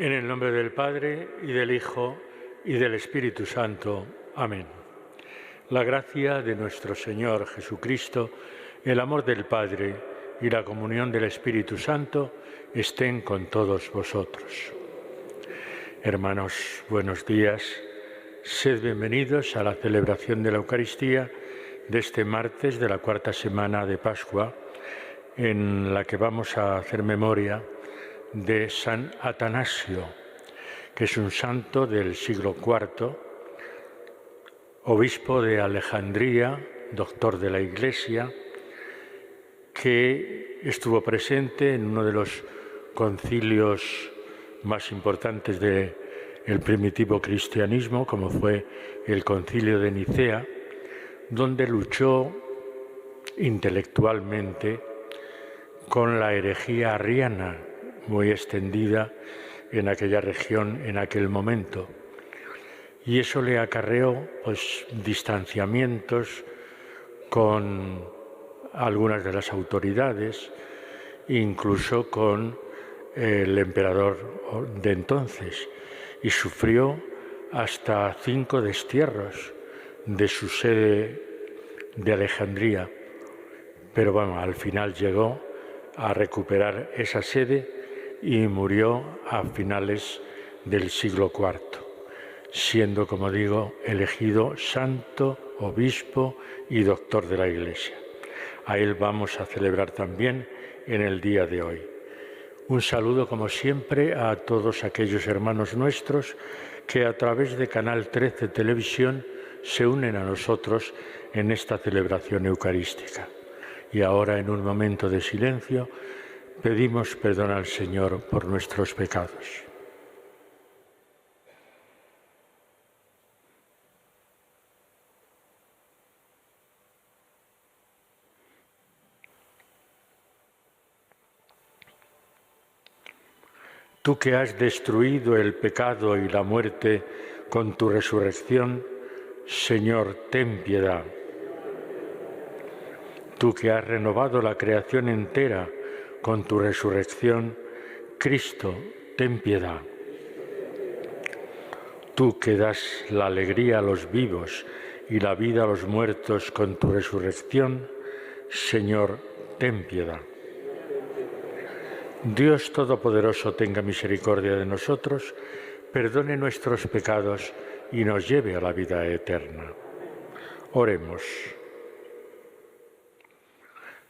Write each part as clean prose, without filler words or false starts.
En el nombre del Padre, y del Hijo, y del Espíritu Santo. Amén. La gracia de nuestro Señor Jesucristo, el amor del Padre y la comunión del Espíritu Santo estén con todos vosotros. Hermanos, buenos días. Sed bienvenidos a la celebración de la Eucaristía de este martes de la cuarta semana de Pascua, en la que vamos a hacer memoria de San Atanasio, que es un santo del siglo IV, obispo de Alejandría, doctor de la Iglesia, que estuvo presente en uno de los concilios más importantes del primitivo cristianismo, como fue el Concilio de Nicea, donde luchó intelectualmente con la herejía arriana, muy extendida en aquella región en aquel momento. Y eso le acarreó distanciamientos con algunas de las autoridades, incluso con el emperador de entonces, y sufrió hasta 5 destierros de su sede de Alejandría. Pero bueno, al final llegó a recuperar esa sede y murió a finales del siglo IV, siendo, como digo, elegido santo, obispo y doctor de la Iglesia. A él vamos a celebrar también en el día de hoy. Un saludo, como siempre, a todos aquellos hermanos nuestros que a través de Canal 13 Televisión se unen a nosotros en esta celebración eucarística. Y ahora, en un momento de silencio, pedimos perdón al Señor por nuestros pecados. Tú que has destruido el pecado y la muerte con tu resurrección, Señor, ten piedad. Tú que has renovado la creación entera con tu resurrección, Cristo, ten piedad. Tú que das la alegría a los vivos y la vida a los muertos con tu resurrección, Señor, ten piedad. Dios Todopoderoso tenga misericordia de nosotros, perdone nuestros pecados y nos lleve a la vida eterna. Oremos.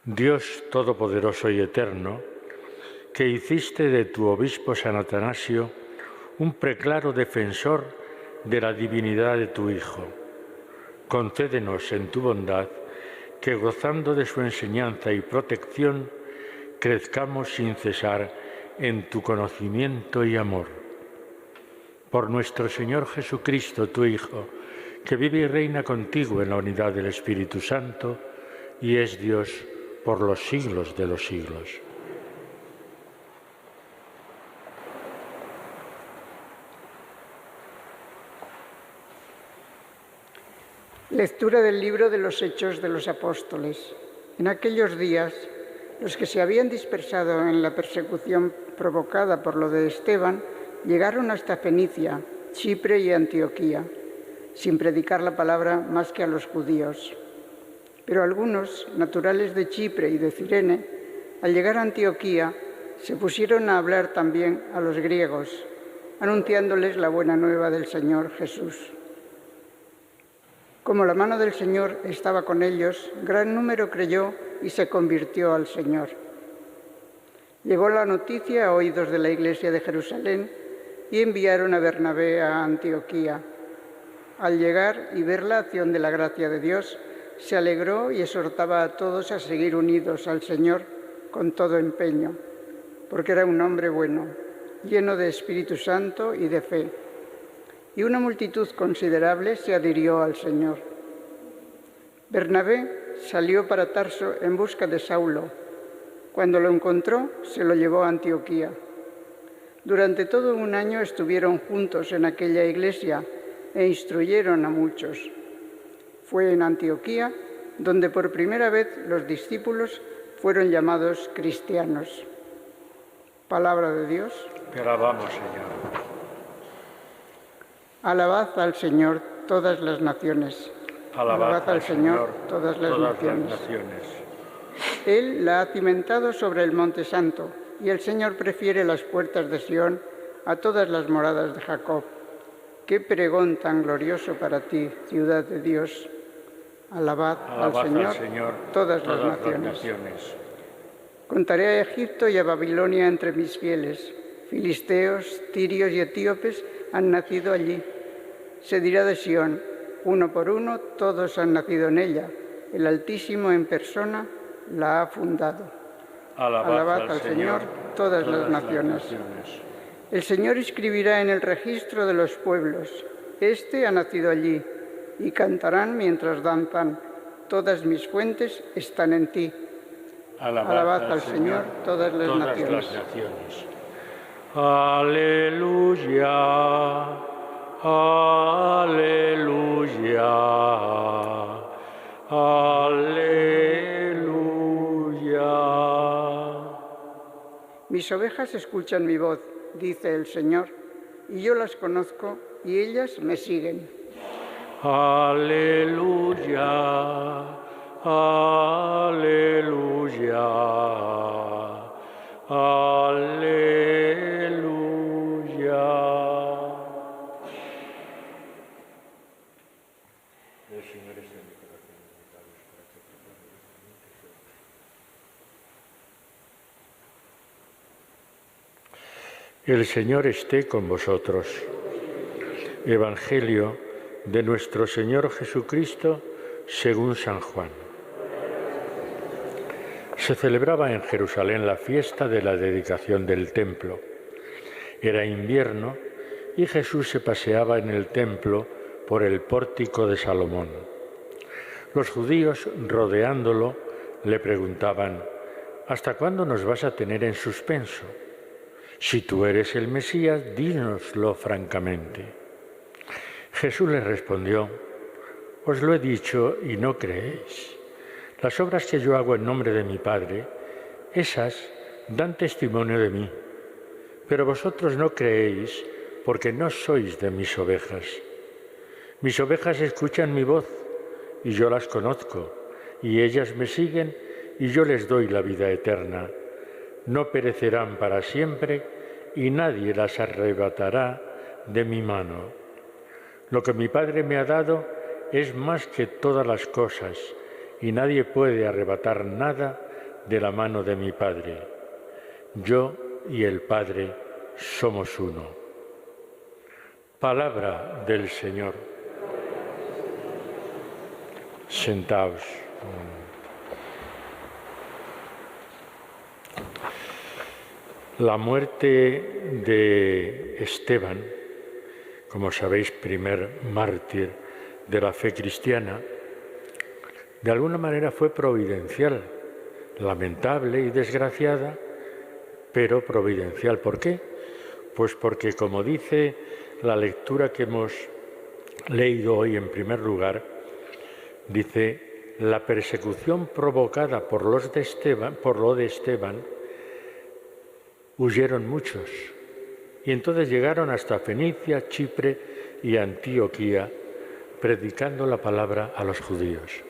Dios Todopoderoso y Eterno, que hiciste de tu obispo San Atanasio un preclaro defensor de la divinidad de tu Hijo, concédenos en tu bondad que, gozando de su enseñanza y protección, crezcamos sin cesar en tu conocimiento y amor. Por nuestro Señor Jesucristo, tu Hijo, que vive y reina contigo en la unidad del Espíritu Santo y es Dios por los siglos de los siglos. Lectura del libro de los Hechos de los Apóstoles. En aquellos días, los que se habían dispersado en la persecución provocada por lo de Esteban llegaron hasta Fenicia, Chipre y Antioquía, sin predicar la palabra más que a los judíos. Pero algunos, naturales de Chipre y de Cirene, al llegar a Antioquía, se pusieron a hablar también a los griegos, anunciándoles la buena nueva del Señor Jesús. Como la mano del Señor estaba con ellos, gran número creyó y se convirtió al Señor. Llegó la noticia a oídos de la Iglesia de Jerusalén y enviaron a Bernabé a Antioquía. Al llegar y ver la acción de la gracia de Dios, se alegró y exhortaba a todos a seguir unidos al Señor con todo empeño, porque era un hombre bueno, lleno de Espíritu Santo y de fe. Y una multitud considerable se adhirió al Señor. Bernabé salió para Tarso en busca de Saulo. Cuando lo encontró, se lo llevó a Antioquía. Durante todo un año estuvieron juntos en aquella iglesia e instruyeron a muchos. Fue en Antioquía donde por primera vez los discípulos fueron llamados cristianos. Palabra de Dios. Te alabamos, Señor. Alabad al Señor todas las naciones. Alabad al Señor todas las naciones. Él la ha cimentado sobre el monte santo, y el Señor prefiere las puertas de Sión a todas las moradas de Jacob. Qué pregón tan glorioso para ti, ciudad de Dios. Alabad al Señor todas las naciones. Contaré a Egipto y a Babilonia entre mis fieles. Filisteos, tirios y etíopes han nacido allí. Se dirá de Sión, uno por uno, todos han nacido en ella. El Altísimo en persona la ha fundado. Alabad al Señor todas las naciones. El Señor escribirá en el registro de los pueblos. Este ha nacido allí, y cantarán mientras danzan. Todas mis fuentes están en ti. Alabad al Señor todas las naciones. Aleluya, aleluya, aleluya. Mis ovejas escuchan mi voz, dice el Señor, y yo las conozco y ellas me siguen. Aleluya, aleluya, aleluya. El Señor está en mi corazón. El Señor esté con vosotros. Evangelio de nuestro Señor Jesucristo según San Juan. Se celebraba en Jerusalén la fiesta de la dedicación del templo. Era invierno y Jesús se paseaba en el templo por el pórtico de Salomón. Los judíos, rodeándolo, le preguntaban: ¿hasta cuándo nos vas a tener en suspenso? Si tú eres el Mesías, dínoslo francamente. Jesús les respondió: os lo he dicho y no creéis. Las obras que yo hago en nombre de mi Padre, esas dan testimonio de mí. Pero vosotros no creéis porque no sois de mis ovejas. Mis ovejas escuchan mi voz y yo las conozco, y ellas me siguen y yo les doy la vida eterna. No perecerán para siempre y nadie las arrebatará de mi mano. Lo que mi Padre me ha dado es más que todas las cosas, y nadie puede arrebatar nada de la mano de mi Padre. Yo y el Padre somos uno. Palabra del Señor. Sentaos. La muerte de Esteban, como sabéis, primer mártir de la fe cristiana, de alguna manera fue providencial, lamentable y desgraciada, pero providencial. ¿Por qué? Pues porque, como dice la lectura que hemos leído hoy en primer lugar, dice: la persecución provocada por lo de Esteban, huyeron muchos, y entonces llegaron hasta Fenicia, Chipre y Antioquía, predicando la palabra a los judíos.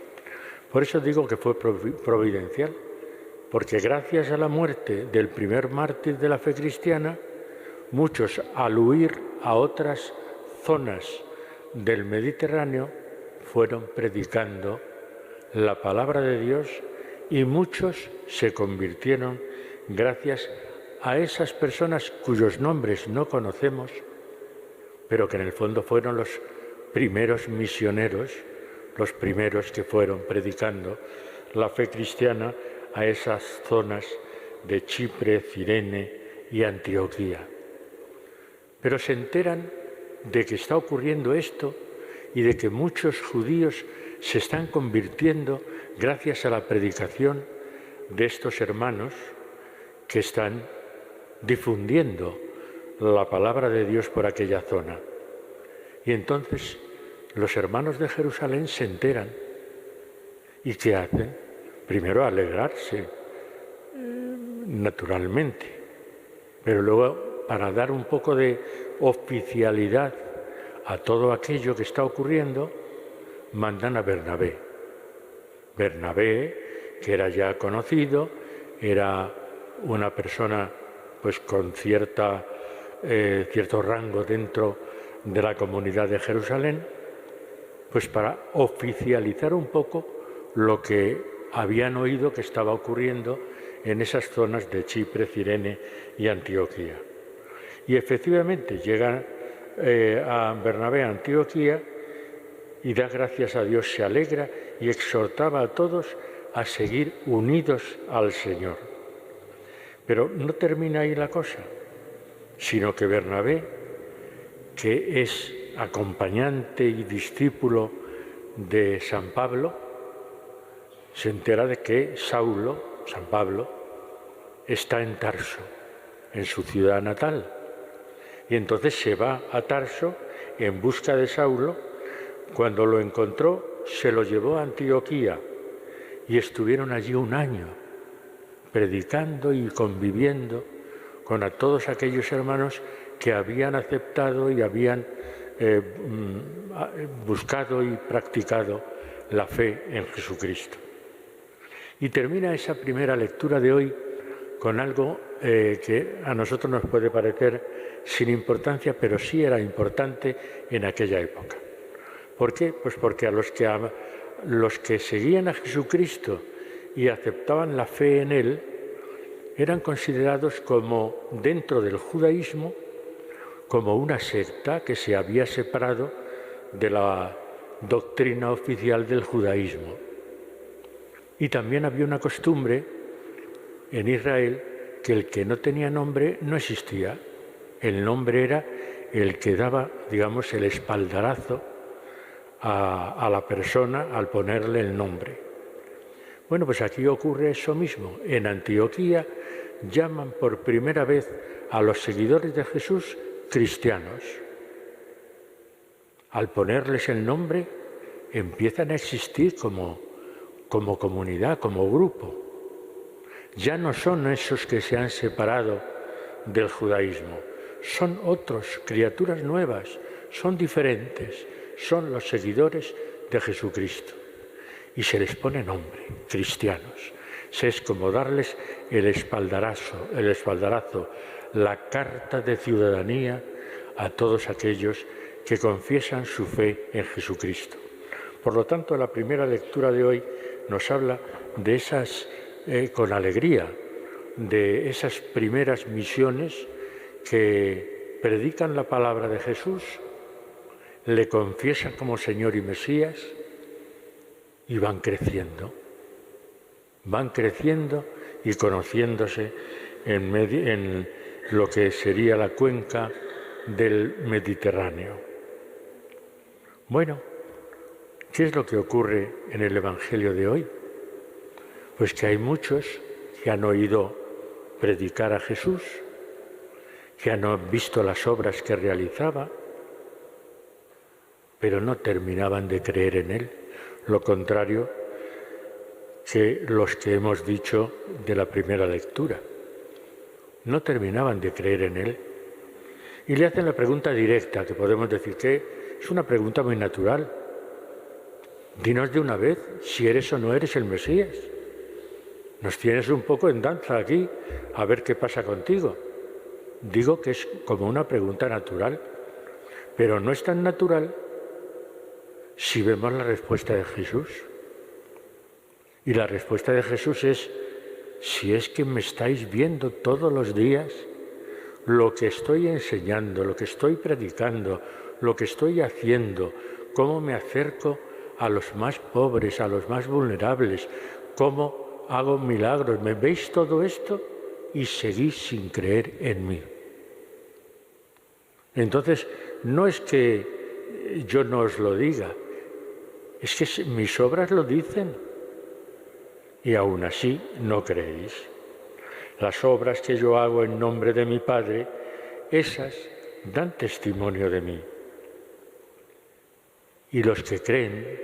Por eso digo que fue providencial, porque gracias a la muerte del primer mártir de la fe cristiana, muchos, al huir a otras zonas del Mediterráneo, fueron predicando la palabra de Dios, y muchos se convirtieron gracias a esas personas cuyos nombres no conocemos, pero que en el fondo fueron los primeros misioneros, los primeros que fueron predicando la fe cristiana a esas zonas de Chipre, Cirene y Antioquía. Pero se enteran de que está ocurriendo esto y de que muchos judíos se están convirtiendo gracias a la predicación de estos hermanos que están difundiendo la palabra de Dios por aquella zona. Y entonces los hermanos de Jerusalén se enteran. ¿Y qué hacen? Primero alegrarse, naturalmente, Pero luego, para dar un poco de oficialidad a todo aquello que está ocurriendo, mandan a Bernabé. Bernabé, que era ya conocido, era una persona pues con cierto rango dentro de la comunidad de Jerusalén, pues para oficializar un poco lo que habían oído que estaba ocurriendo en esas zonas de Chipre, Cirene y Antioquía. Y efectivamente llega a Bernabé a Antioquía y da gracias a Dios, se alegra y exhortaba a todos a seguir unidos al Señor. Pero no termina ahí la cosa, sino que Bernabé, que es acompañante y discípulo de San Pablo, se entera de que San Pablo, está en Tarso, en su ciudad natal. Y entonces se va a Tarso en busca de Saulo. Cuando lo encontró, se lo llevó a Antioquía y estuvieron allí un año predicando y conviviendo con todos aquellos hermanos que habían aceptado y habían buscado y practicado la fe en Jesucristo. Y termina esa primera lectura de hoy con algo que a nosotros nos puede parecer sin importancia, pero sí era importante en aquella época. ¿Por qué? Pues porque a los que seguían a Jesucristo y aceptaban la fe en Él, eran considerados como, dentro del judaísmo, como una secta que se había separado de la doctrina oficial del judaísmo. Y también había una costumbre en Israel que el que no tenía nombre no existía. El nombre era el que daba, digamos, el espaldarazo a la persona al ponerle el nombre. Bueno, pues aquí ocurre eso mismo. En Antioquía llaman por primera vez a los seguidores de Jesús cristianos. Al ponerles el nombre, empiezan a existir como comunidad, como grupo. Ya no son esos que se han separado del judaísmo, son otros, criaturas nuevas, son diferentes, son los seguidores de Jesucristo. Y se les pone nombre, cristianos. Es como darles el espaldarazo, la carta de ciudadanía a todos aquellos que confiesan su fe en Jesucristo. Por lo tanto, la primera lectura de hoy nos habla de esas, con alegría, de esas primeras misiones que predican la palabra de Jesús, le confiesan como Señor y Mesías y van creciendo y conociéndose en lo que sería la cuenca del Mediterráneo. Bueno, ¿qué es lo que ocurre en el Evangelio de hoy? Pues que hay muchos que han oído predicar a Jesús, que han visto las obras que realizaba, pero no terminaban de creer en Él. Lo contrario que los que hemos dicho de la primera lectura. No terminaban de creer en Él. Y le hacen la pregunta directa, que podemos decir que es una pregunta muy natural. Dinos de una vez si eres o no eres el Mesías. Nos tienes un poco en danza aquí, a ver qué pasa contigo. Digo que es como una pregunta natural, pero no es tan natural si vemos la respuesta de Jesús. Y la respuesta de Jesús es: si es que me estáis viendo todos los días, lo que estoy enseñando, lo que estoy predicando, lo que estoy haciendo, cómo me acerco a los más pobres, a los más vulnerables, cómo hago milagros, ¿me veis todo esto? Y seguís sin creer en mí. Entonces, no es que yo no os lo diga, es que mis obras lo dicen y aún así no creéis. Las obras que yo hago en nombre de mi Padre, esas dan testimonio de mí. Y los que creen,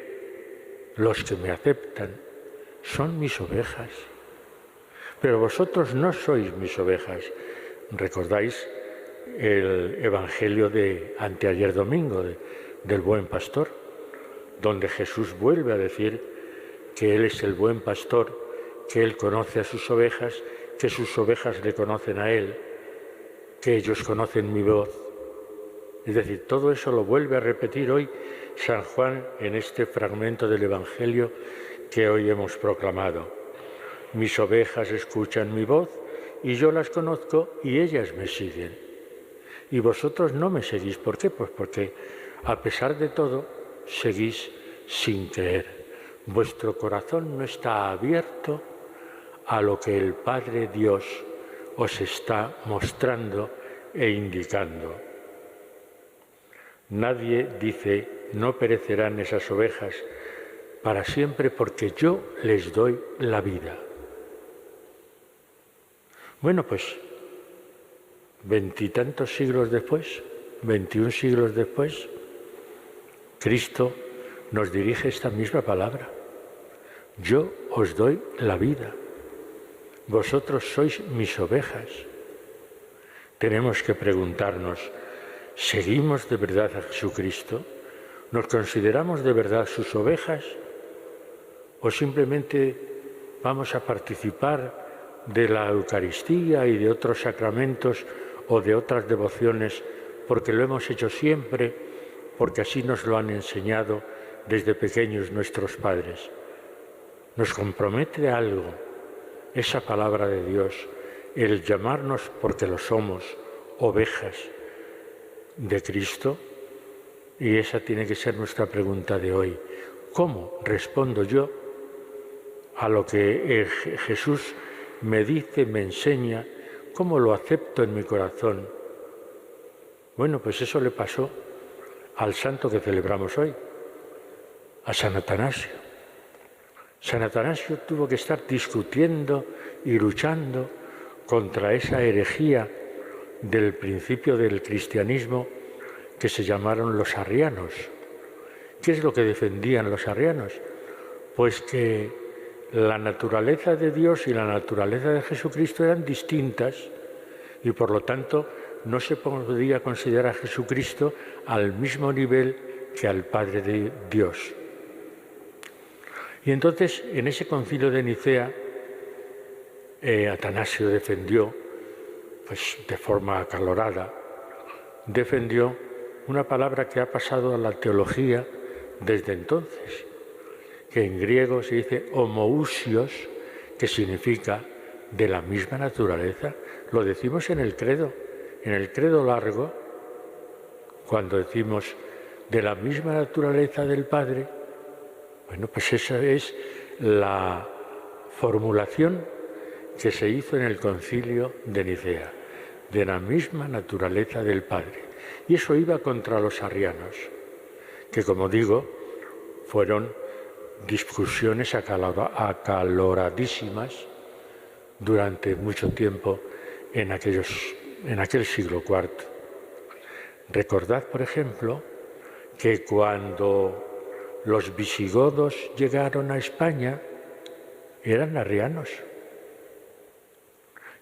los que me aceptan, son mis ovejas. Pero vosotros no sois mis ovejas. ¿Recordáis el Evangelio de anteayer domingo, del buen pastor, donde Jesús vuelve a decir que Él es el buen pastor, que Él conoce a sus ovejas, que sus ovejas le conocen a Él, que ellos conocen mi voz? Es decir, todo eso lo vuelve a repetir hoy San Juan en este fragmento del Evangelio que hoy hemos proclamado. Mis ovejas escuchan mi voz y yo las conozco y ellas me siguen. Y vosotros no me seguís. ¿Por qué? Pues porque a pesar de todo seguís sin creer. Vuestro corazón no está abierto a lo que el Padre Dios os está mostrando e indicando. Nadie dice, no perecerán esas ovejas para siempre porque yo les doy la vida. Bueno, pues 20 y tantos siglos después, 21 siglos después, Cristo nos dirige esta misma palabra. Yo os doy la vida. Vosotros sois mis ovejas. Tenemos que preguntarnos, ¿seguimos de verdad a Jesucristo? ¿Nos consideramos de verdad sus ovejas? ¿O simplemente vamos a participar de la Eucaristía y de otros sacramentos o de otras devociones porque lo hemos hecho siempre, porque así nos lo han enseñado desde pequeños nuestros padres? ¿Nos compromete algo esa palabra de Dios, el llamarnos, porque lo somos, ovejas de Cristo? Y esa tiene que ser nuestra pregunta de hoy. ¿Cómo respondo yo a lo que Jesús me dice, me enseña? ¿Cómo lo acepto en mi corazón? Bueno, pues eso le pasó al santo que celebramos hoy, a San Atanasio. San Atanasio tuvo que estar discutiendo y luchando contra esa herejía del principio del cristianismo que se llamaron los arrianos. ¿Qué es lo que defendían los arrianos? Pues que la naturaleza de Dios y la naturaleza de Jesucristo eran distintas y por lo tanto no se podía considerar a Jesucristo al mismo nivel que al Padre de Dios. Y entonces, en ese concilio de Nicea, Atanasio defendió, pues de forma acalorada, defendió una palabra que ha pasado a la teología desde entonces, que en griego se dice homoousios, que significa de la misma naturaleza. Lo decimos en el credo largo, cuando decimos de la misma naturaleza del Padre. Bueno, pues esa es la formulación que se hizo en el concilio de Nicea, de la misma naturaleza del Padre. Y eso iba contra los arrianos, que como digo, fueron discusiones acaloradísimas durante mucho tiempo en aquel siglo IV. Recordad, por ejemplo, que cuando los visigodos llegaron a España, eran arrianos.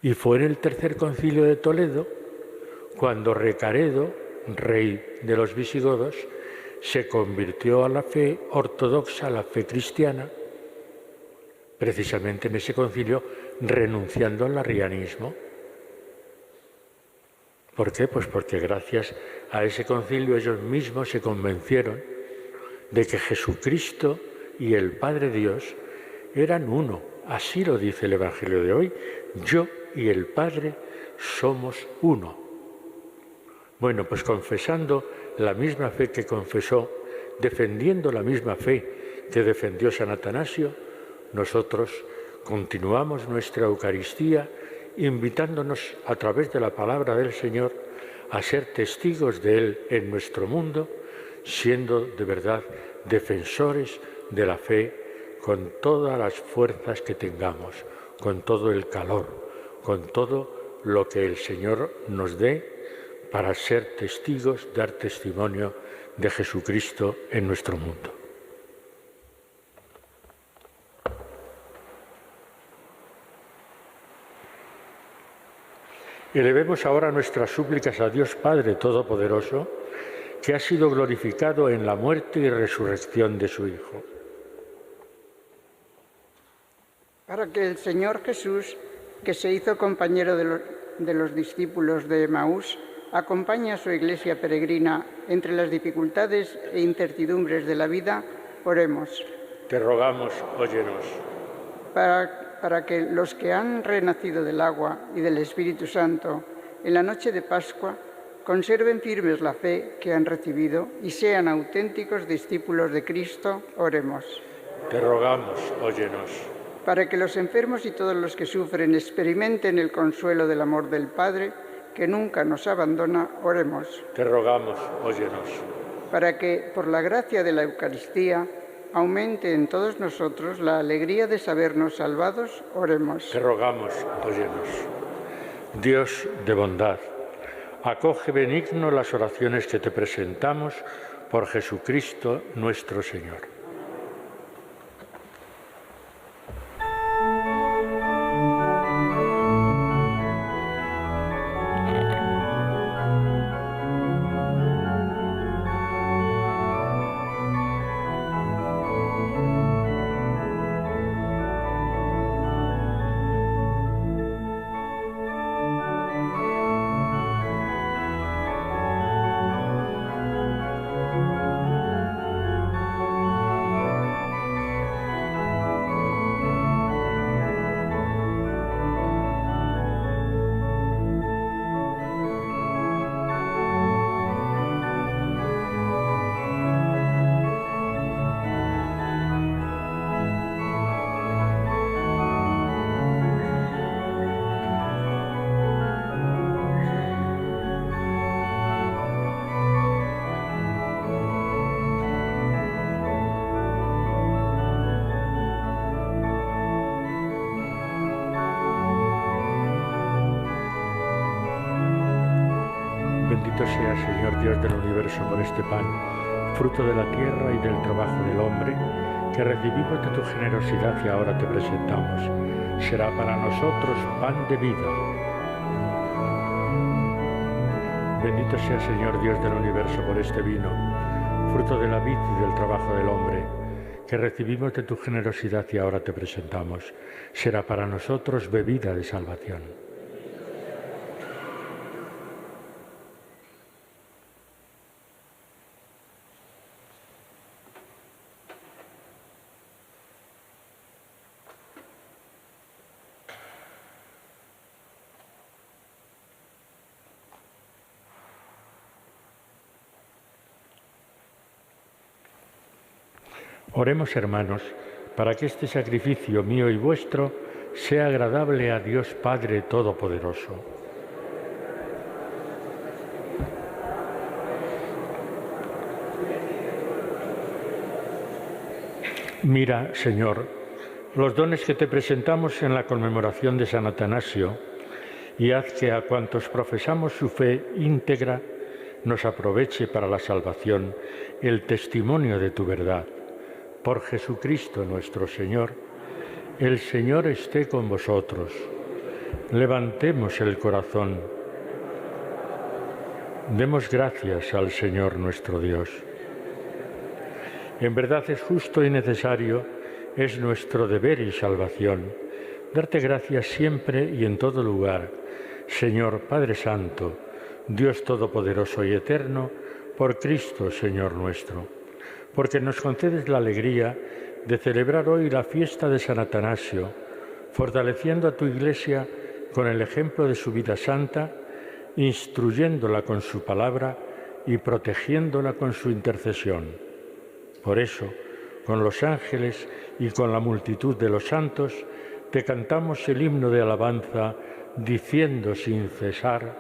Y fue en el tercer concilio de Toledo cuando Recaredo, rey de los visigodos, se convirtió a la fe ortodoxa, a la fe cristiana, precisamente en ese concilio, renunciando al arrianismo. ¿Por qué? Pues porque gracias a ese concilio ellos mismos se convencieron de que Jesucristo y el Padre Dios eran uno. Así lo dice el Evangelio de hoy. Yo y el Padre somos uno. Bueno, pues confesando la misma fe que confesó, defendiendo la misma fe que defendió San Atanasio, nosotros continuamos nuestra Eucaristía invitándonos a través de la palabra del Señor a ser testigos de Él en nuestro mundo, siendo de verdad defensores de la fe con todas las fuerzas que tengamos, con todo el calor, con todo lo que el Señor nos dé para ser testigos, dar testimonio de Jesucristo en nuestro mundo. Elevemos ahora nuestras súplicas a Dios Padre Todopoderoso, que ha sido glorificado en la muerte y resurrección de su Hijo. Para que el Señor Jesús, que se hizo compañero de los discípulos de Emaús, acompañe a su Iglesia peregrina entre las dificultades e incertidumbres de la vida, oremos. Te rogamos, óyenos. Para que los que han renacido del agua y del Espíritu Santo en la noche de Pascua conserven firmes la fe que han recibido y sean auténticos discípulos de Cristo, oremos. Te rogamos, óyenos. Para que los enfermos y todos los que sufren experimenten el consuelo del amor del Padre, que nunca nos abandona, oremos. Te rogamos, óyenos. Para que, por la gracia de la Eucaristía, aumente en todos nosotros la alegría de sabernos salvados, oremos. Te rogamos, óyenos. Dios de bondad, acoge benigno las oraciones que te presentamos por Jesucristo nuestro Señor. Bendito sea, Señor Dios del universo, por este pan, fruto de la tierra y del trabajo del hombre, que recibimos de tu generosidad y ahora te presentamos. Será para nosotros pan de vida. Bendito sea, Señor Dios del universo, por este vino, fruto de la vid y del trabajo del hombre, que recibimos de tu generosidad y ahora te presentamos. Será para nosotros bebida de salvación. Oremos, hermanos, para que este sacrificio mío y vuestro sea agradable a Dios Padre Todopoderoso. Mira, Señor, los dones que te presentamos en la conmemoración de San Atanasio y haz que a cuantos profesamos su fe íntegra nos aproveche para la salvación el testimonio de tu verdad. Por Jesucristo nuestro Señor, el Señor esté con vosotros. Levantemos el corazón. Demos gracias al Señor nuestro Dios. En verdad es justo y necesario, es nuestro deber y salvación, darte gracias siempre y en todo lugar, Señor Padre Santo, Dios Todopoderoso y Eterno, por Cristo, Señor nuestro. Porque nos concedes la alegría de celebrar hoy la fiesta de San Atanasio, fortaleciendo a tu Iglesia con el ejemplo de su vida santa, instruyéndola con su palabra y protegiéndola con su intercesión. Por eso, con los ángeles y con la multitud de los santos, te cantamos el himno de alabanza, diciendo sin cesar: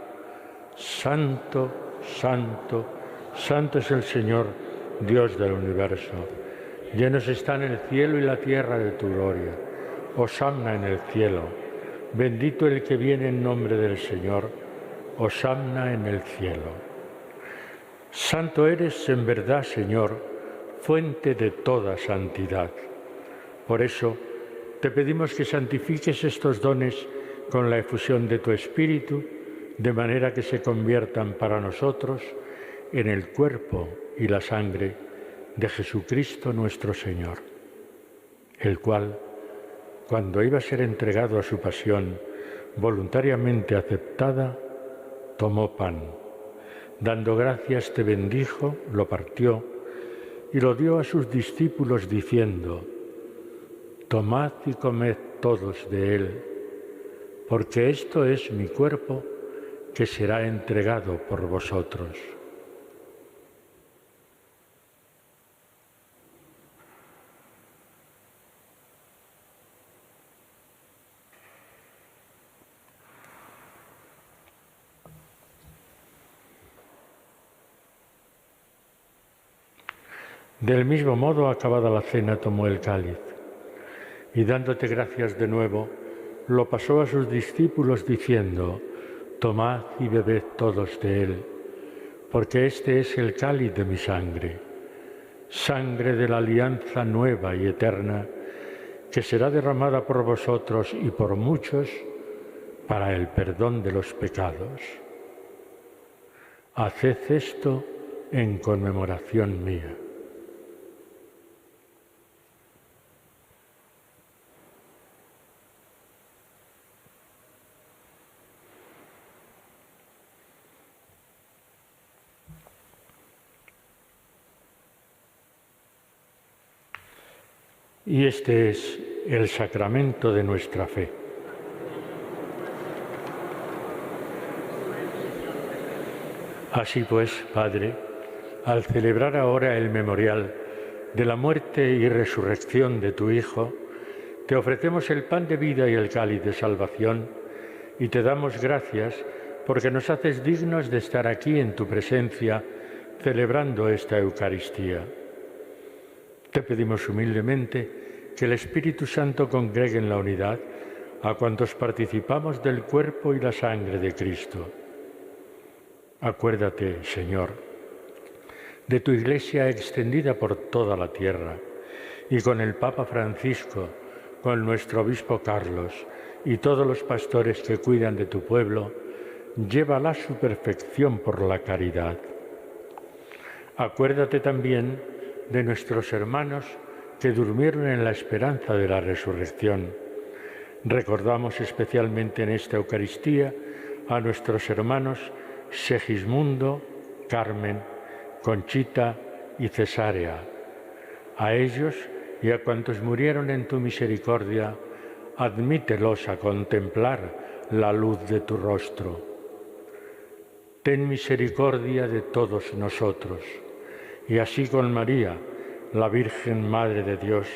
Santo, Santo, Santo es el Señor, Dios del universo. Llenos están el cielo y la tierra de tu gloria. Hosanna en el cielo. Bendito el que viene en nombre del Señor. Hosanna en el cielo. Santo eres en verdad, Señor, fuente de toda santidad. Por eso te pedimos que santifiques estos dones con la efusión de tu Espíritu de manera que se conviertan para nosotros en el cuerpo y la sangre de Jesucristo nuestro Señor, el cual, cuando iba a ser entregado a su pasión voluntariamente aceptada, tomó pan, dando gracias te bendijo, lo partió y lo dio a sus discípulos diciendo: tomad y comed todos de él, porque esto es mi cuerpo que será entregado por vosotros. Del mismo modo, acabada la cena, tomó el cáliz y, dándote gracias de nuevo, lo pasó a sus discípulos diciendo: tomad y bebed todos de él, porque este es el cáliz de mi sangre, sangre de la alianza nueva y eterna, que será derramada por vosotros y por muchos para el perdón de los pecados. Haced esto en conmemoración mía. Y este es el sacramento de nuestra fe. Así pues, Padre, al celebrar ahora el memorial de la muerte y resurrección de tu Hijo, te ofrecemos el pan de vida y el cáliz de salvación y te damos gracias porque nos haces dignos de estar aquí en tu presencia celebrando esta Eucaristía. Te pedimos humildemente que el Espíritu Santo congregue en la unidad a cuantos participamos del cuerpo y la sangre de Cristo. Acuérdate, Señor, de tu Iglesia extendida por toda la tierra y con el Papa Francisco, con nuestro Obispo Carlos y todos los pastores que cuidan de tu pueblo, llévala a su perfección por la caridad. Acuérdate también de nuestros hermanos que durmieron en la esperanza de la resurrección. Recordamos especialmente en esta Eucaristía a nuestros hermanos Segismundo, Carmen, Conchita y Cesárea. A ellos y a cuantos murieron en tu misericordia, admítelos a contemplar la luz de tu rostro. Ten misericordia de todos nosotros, y así con María, la Virgen Madre de Dios,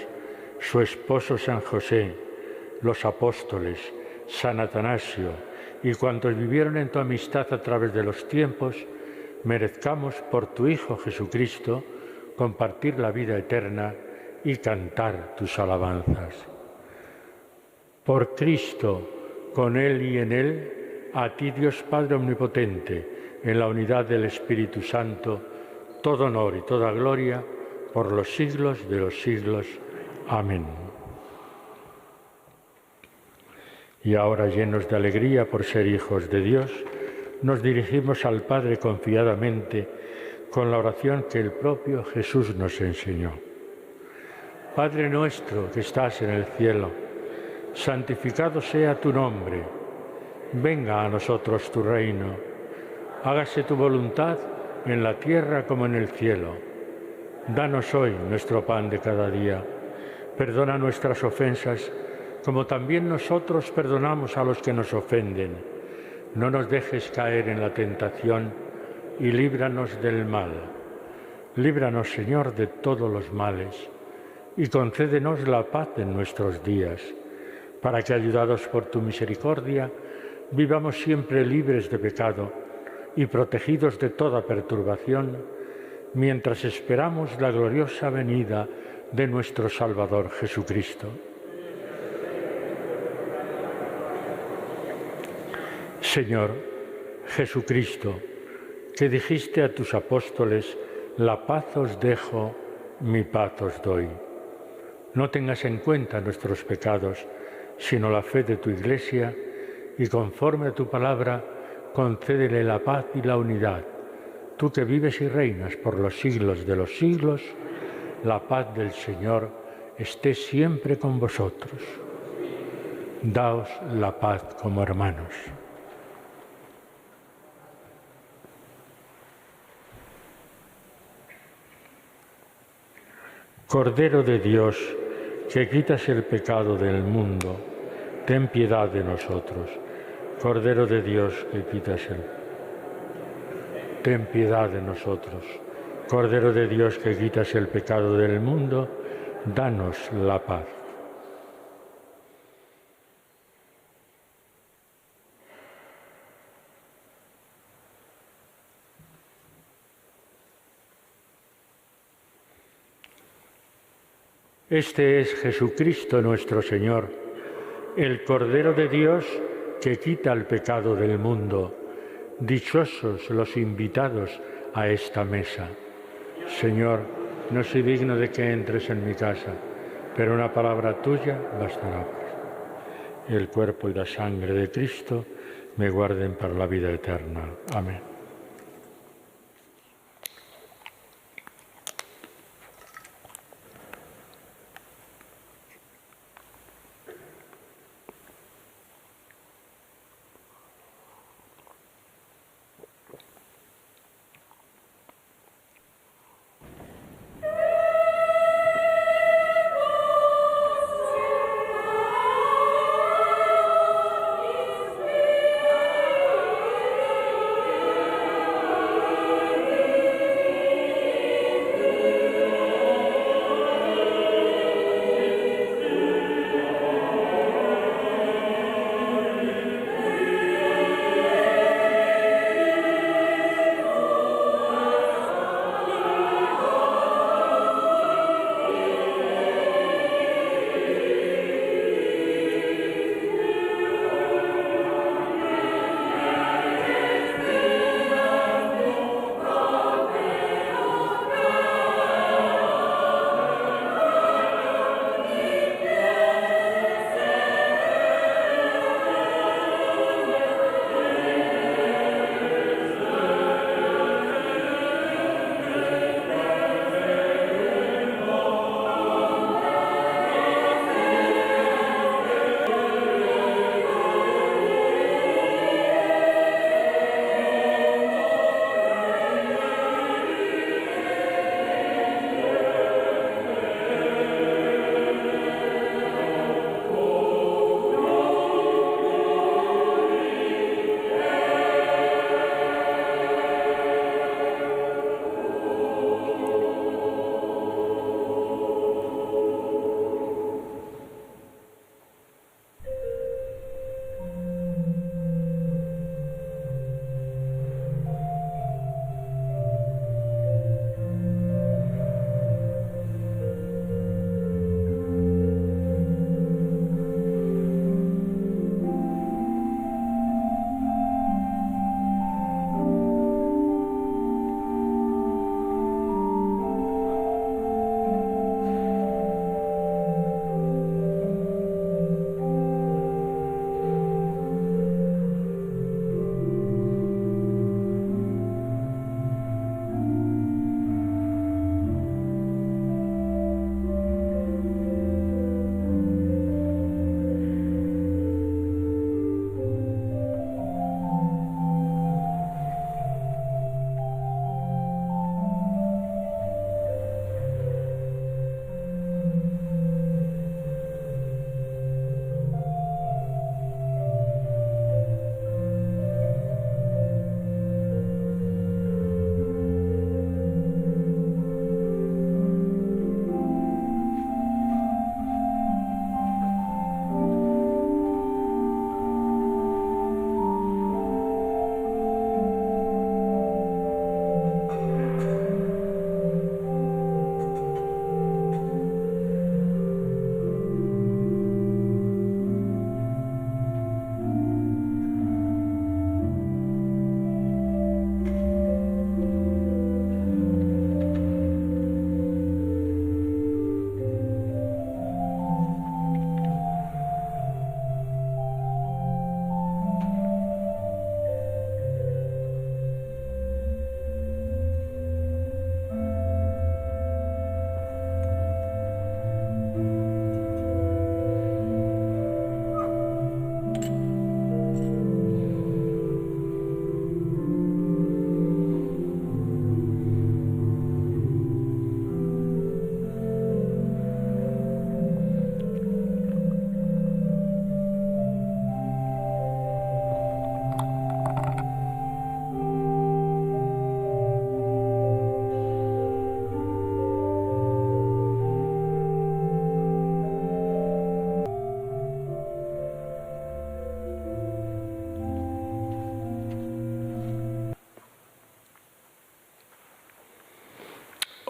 su esposo San José, los apóstoles, San Atanasio y cuantos vivieron en tu amistad a través de los tiempos, merezcamos por tu Hijo Jesucristo compartir la vida eterna y cantar tus alabanzas. Por Cristo, con Él y en Él, a ti Dios Padre Omnipotente, en la unidad del Espíritu Santo, todo honor y toda gloria por los siglos de los siglos. Amén. Y ahora, llenos de alegría por ser hijos de Dios, nos dirigimos al Padre confiadamente con la oración que el propio Jesús nos enseñó. Padre nuestro que estás en el cielo, santificado sea tu nombre. Venga a nosotros tu reino. Hágase tu voluntad en la tierra como en el cielo. Danos hoy nuestro pan de cada día. Perdona nuestras ofensas, como también nosotros perdonamos a los que nos ofenden. No nos dejes caer en la tentación y líbranos del mal. Líbranos, Señor, de todos los males y concédenos la paz en nuestros días, para que, ayudados por tu misericordia, vivamos siempre libres de pecado y protegidos de toda perturbación, mientras esperamos la gloriosa venida de nuestro Salvador Jesucristo. Señor Jesucristo, que dijiste a tus apóstoles: la paz os dejo, mi paz os doy. No tengas en cuenta nuestros pecados, sino la fe de tu Iglesia, y conforme a tu palabra, concédele la paz y la unidad. Tú que vives y reinas por los siglos de los siglos, la paz del Señor esté siempre con vosotros. Daos la paz como hermanos. Cordero de Dios, que quitas el pecado del mundo, ten piedad de nosotros. Cordero de Dios, que quitas el pecado, ten piedad de nosotros. Cordero de Dios, que quitas el pecado del mundo, danos la paz. Este es Jesucristo nuestro Señor, el Cordero de Dios que quita el pecado del mundo. Dichosos los invitados a esta mesa. Señor, no soy digno de que entres en mi casa, pero una palabra tuya bastará. El cuerpo y la sangre de Cristo me guarden para la vida eterna. Amén.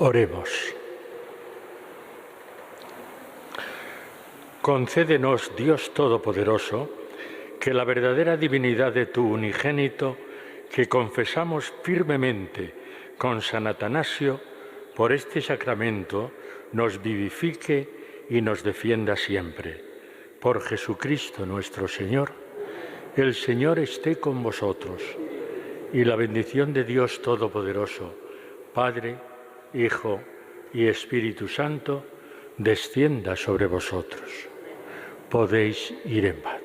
Oremos. Concédenos, Dios Todopoderoso, que la verdadera divinidad de tu unigénito, que confesamos firmemente con San Atanasio, por este sacramento nos vivifique y nos defienda siempre. Por Jesucristo nuestro Señor. El Señor esté con vosotros, y la bendición de Dios Todopoderoso, Padre, Hijo y Espíritu Santo, descienda sobre vosotros. Podéis ir en paz.